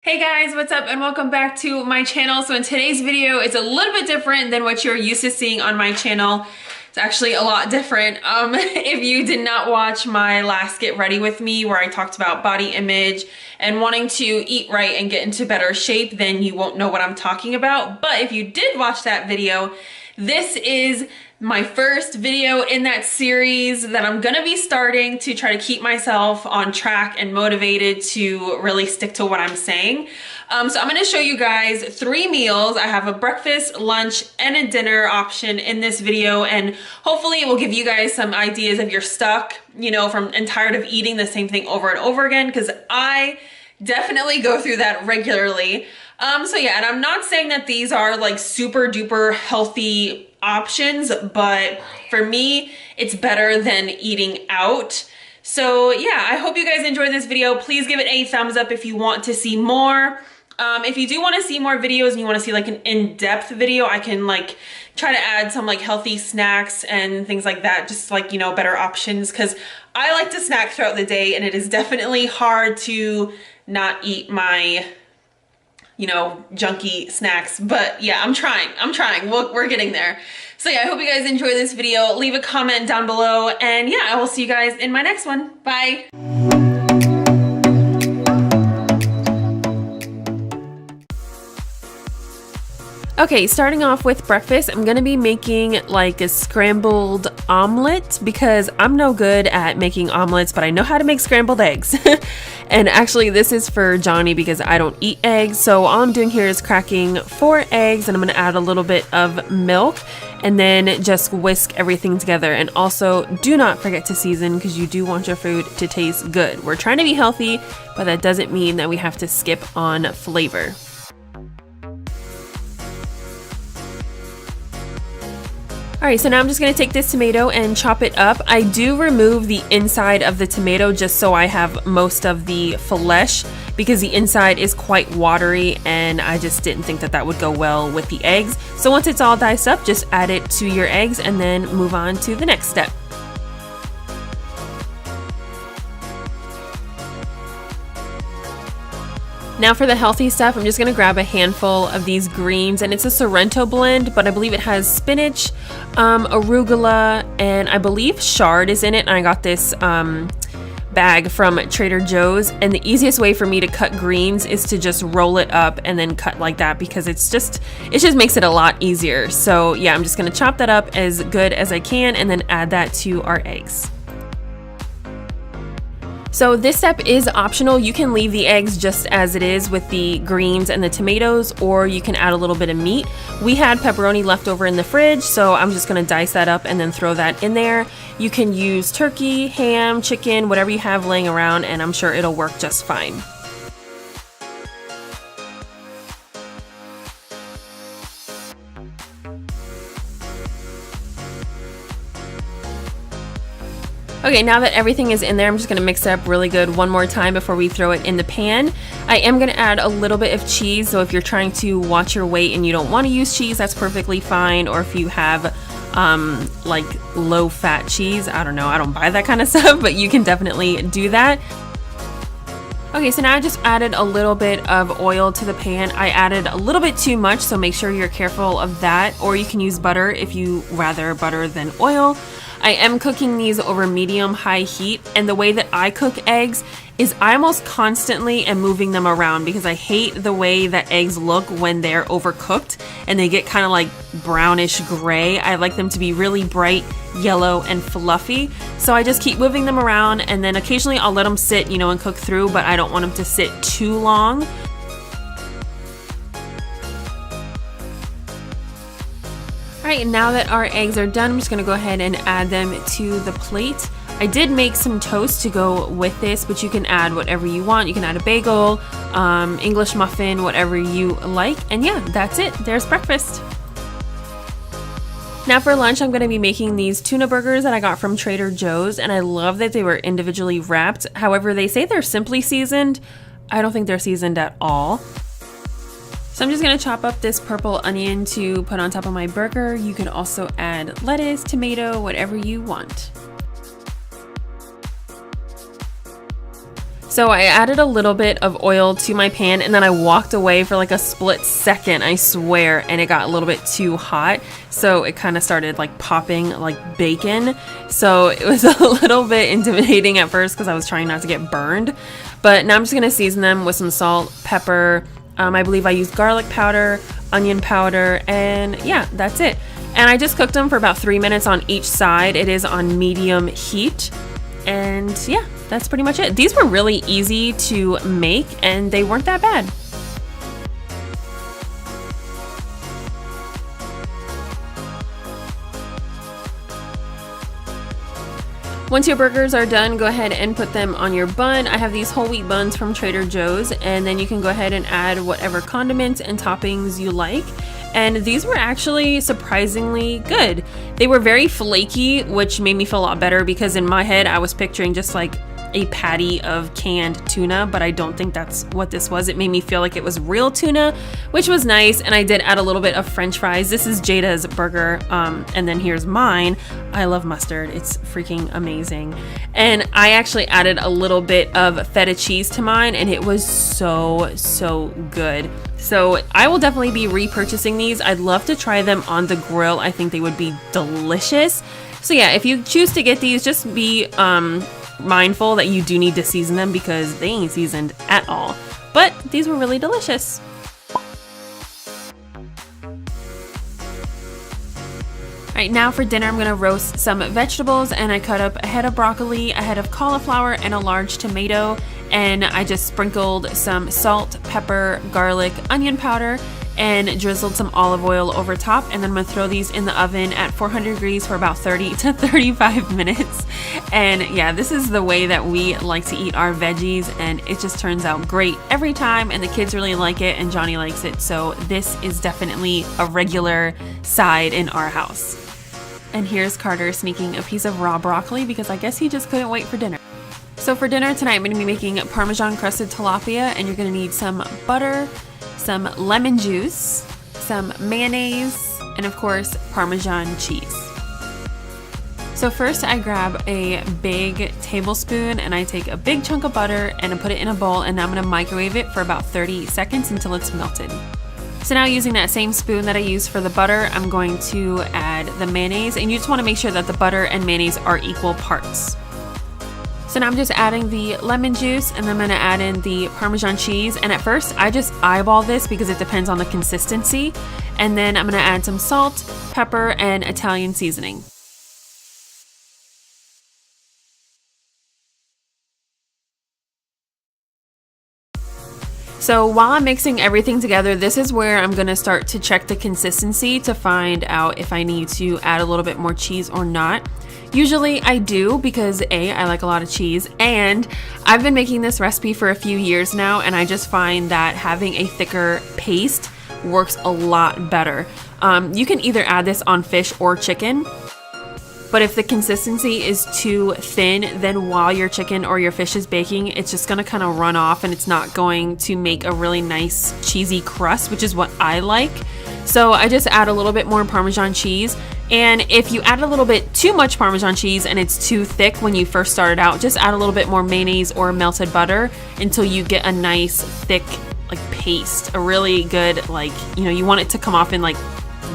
Hey guys, what's up and welcome back to my channel. So in today's video, it's a little bit different than what you're used to seeing on my channel. It's actually a lot different. If you did not watch my last Get Ready With Me where I talked about body image and wanting to eat right and get into better shape, then you won't know what I'm talking about. But if you did watch that video, this is my first video in that series that I'm gonna be starting to try to keep myself on track and motivated to really stick to what I'm saying. So I'm gonna show you guys 3 meals. I have a breakfast, lunch, and a dinner option in this video, and hopefully it will give you guys some ideas if you're stuck, you know, and tired of eating the same thing over and over again, because I definitely go through that regularly. So yeah, and I'm not saying that these are like super duper healthy options, but for me, it's better than eating out. So yeah, I hope you guys enjoyed this video. Please give it a thumbs up if you want to see more. If you do want to see more videos and you want to see like an in-depth video, I can like try to add some like healthy snacks and things like that, just like, you know, better options, because I like to snack throughout the day and it is definitely hard to not eat my, you know, junky snacks. But yeah, I'm trying. We're getting there. So yeah, I hope you guys enjoy this video. Leave a comment down below, and yeah, I will see you guys in my next one. Bye. Okay, starting off with breakfast, I'm gonna be making like a scrambled omelet because I'm no good at making omelets, but I know how to make scrambled eggs. And actually this is for Johnny because I don't eat eggs. So all I'm doing here is cracking 4 eggs, and I'm gonna add a little bit of milk and then just whisk everything together. And also do not forget to season because you do want your food to taste good. We're trying to be healthy, but that doesn't mean that we have to skip on flavor. Alright, so now I'm just going to take this tomato and chop it up. I do remove the inside of the tomato just so I have most of the flesh because the inside is quite watery and I just didn't think that that would go well with the eggs. So once it's all diced up, just add it to your eggs and then move on to the next step. Now for the healthy stuff, I'm just going to grab a handful of these greens, and it's a Sorrento blend, but I believe it has spinach, arugula, and I believe chard is in it. And I got this bag from Trader Joe's, and the easiest way for me to cut greens is to just roll it up and then cut like that because it just makes it a lot easier. So yeah, I'm just going to chop that up as good as I can and then add that to our eggs. So this step is optional. You can leave the eggs just as it is with the greens and the tomatoes, or you can add a little bit of meat. We had pepperoni left over in the fridge, so I'm just gonna dice that up and then throw that in there. You can use turkey, ham, chicken, whatever you have laying around, and I'm sure it'll work just fine. Okay, now that everything is in there, I'm just gonna mix it up really good one more time before we throw it in the pan. I am gonna add a little bit of cheese, so if you're trying to watch your weight and you don't wanna use cheese, that's perfectly fine. Or if you have like low fat cheese, I don't know, I don't buy that kind of stuff, but you can definitely do that. Okay, so now I just added a little bit of oil to the pan. I added a little bit too much, so make sure you're careful of that, or you can use butter if you rather butter than oil. I am cooking these over medium-high heat, and the way that I cook eggs is I almost constantly am moving them around because I hate the way that eggs look when they're overcooked and they get kind of like brownish gray. I like them to be really bright yellow and fluffy, so I just keep moving them around, and then occasionally I'll let them sit, you know, and cook through, but I don't want them to sit too long. Alright, and now that our eggs are done, I'm just going to go ahead and add them to the plate. I did make some toast to go with this, but you can add whatever you want. You can add a bagel, English muffin, whatever you like. And yeah, that's it. There's breakfast. Now for lunch, I'm going to be making these tuna burgers that I got from Trader Joe's, and I love that they were individually wrapped. However, they say they're simply seasoned. I don't think they're seasoned at all. So I'm just going to chop up this purple onion to put on top of my burger. You can also add lettuce, tomato, whatever you want. So So I added a little bit of oil to my pan and then I walked away for like a split second, I swear, and it got a little bit too hot. So it kind of started like popping like bacon. So it was a little bit intimidating at first because I was trying not to get burned. But now I'm just gonna season them with some salt, pepper. I believe I used garlic powder, onion powder, and yeah, that's it. And I just cooked them for about 3 minutes on each side. It is on medium heat. And yeah, that's pretty much it. These were really easy to make and they weren't that bad. Once your burgers are done, go ahead and put them on your bun. I have these whole wheat buns from Trader Joe's, and then you can go ahead and add whatever condiments and toppings you like. And these were actually surprisingly good. They were very flaky, which made me feel a lot better because in my head I was picturing just like a patty of canned tuna, but I don't think that's what this was. It made me feel like it was real tuna, which was nice. And I did add a little bit of French fries. This is Jada's burger, and then here's mine. I love mustard. It's freaking amazing. And I actually added a little bit of feta cheese to mine, and it was so good. So I will definitely be repurchasing these. I'd love to try them on the grill. I think they would be delicious. So yeah, if you choose to get these, just be mindful that you do need to season them because they ain't seasoned at all. But these were really delicious. Alright, now for dinner I'm going to roast some vegetables, and I cut up a head of broccoli, a head of cauliflower, and a large tomato, and I just sprinkled some salt, pepper, garlic, onion powder, and drizzled some olive oil over top. And then I'm gonna throw these in the oven at 400 degrees for about 30 to 35 minutes. And yeah, this is the way that we like to eat our veggies, and it just turns out great every time, and the kids really like it and Johnny likes it. So this is definitely a regular side in our house. And here's Carter sneaking a piece of raw broccoli because I guess he just couldn't wait for dinner. So for dinner tonight, I'm going to be making Parmesan crusted tilapia, and you're going to need some butter, some lemon juice, some mayonnaise, and of course, Parmesan cheese. So first I grab a big tablespoon and I take a big chunk of butter and I put it in a bowl, and now I'm going to microwave it for about 30 seconds until it's melted. So now using that same spoon that I used for the butter, I'm going to add the mayonnaise, and you just want to make sure that the butter and mayonnaise are equal parts. So now I'm just adding the lemon juice, and then I'm going to add in the Parmesan cheese. And at first I just eyeball this because it depends on the consistency. And then I'm going to add some salt, pepper, and Italian seasoning. So while I'm mixing everything together, this is where I'm going to start to check the consistency to find out if I need to add a little bit more cheese or not. Usually I do because A, I like a lot of cheese, and I've been making this recipe for a few years now, and I just find that having a thicker paste works a lot better. You can either add this on fish or chicken, but if the consistency is too thin, then while your chicken or your fish is baking, it's just gonna kind of run off and it's not going to make a really nice cheesy crust, which is what I like. So I just add a little bit more Parmesan cheese. And if you add a little bit too much Parmesan cheese and it's too thick when you first started out, just add a little bit more mayonnaise or melted butter until you get a nice thick like paste, a really good, like, you know, you want it to come off in like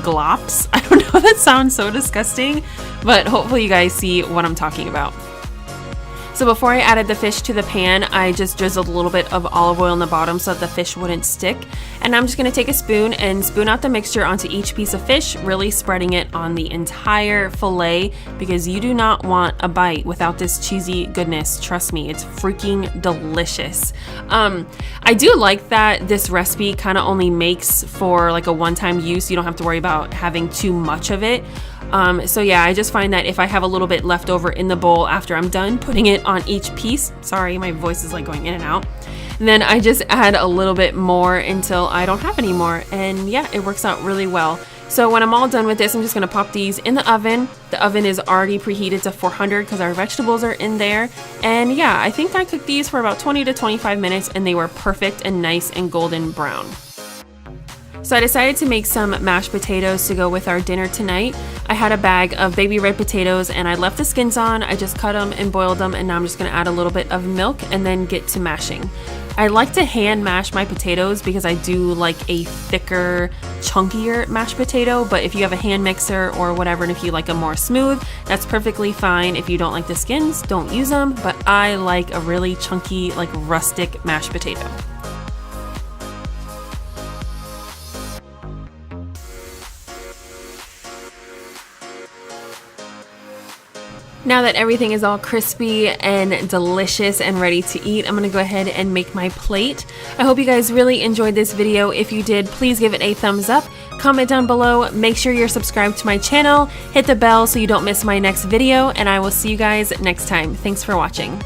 glops. I don't know, that sounds so disgusting, but hopefully you guys see what I'm talking about. So before I added the fish to the pan, I just drizzled a little bit of olive oil in the bottom so that the fish wouldn't stick. And now I'm just going to take a spoon and spoon out the mixture onto each piece of fish, really spreading it on the entire fillet because you do not want a bite without this cheesy goodness. Trust me, it's freaking delicious. I do like that this recipe kind of only makes for like a one-time use. You don't have to worry about having too much of it. So yeah, I just find that if I have a little bit left over in the bowl after I'm done putting it on each piece, sorry, my voice is like going in and out, and then I just add a little bit more until I don't have any more, and yeah, it works out really well. So when I'm all done with this, I'm just going to pop these in the oven. The oven is already preheated to 400 because our vegetables are in there, and yeah, I think I cooked these for about 20 to 25 minutes and they were perfect and nice and golden brown. So I decided to make some mashed potatoes to go with our dinner tonight. I had a bag of baby red potatoes and I left the skins on. I just cut them and boiled them, and now I'm just gonna add a little bit of milk and then get to mashing. I like to hand mash my potatoes because I do like a thicker, chunkier mashed potato, but if you have a hand mixer or whatever, and if you like a more smooth, that's perfectly fine. If you don't like the skins, don't use them, but I like a really chunky, like rustic mashed potato. Now that everything is all crispy and delicious and ready to eat, I'm gonna go ahead and make my plate. I hope you guys really enjoyed this video. If you did, please give it a thumbs up, comment down below, make sure you're subscribed to my channel, hit the bell so you don't miss my next video, and I will see you guys next time. Thanks for watching.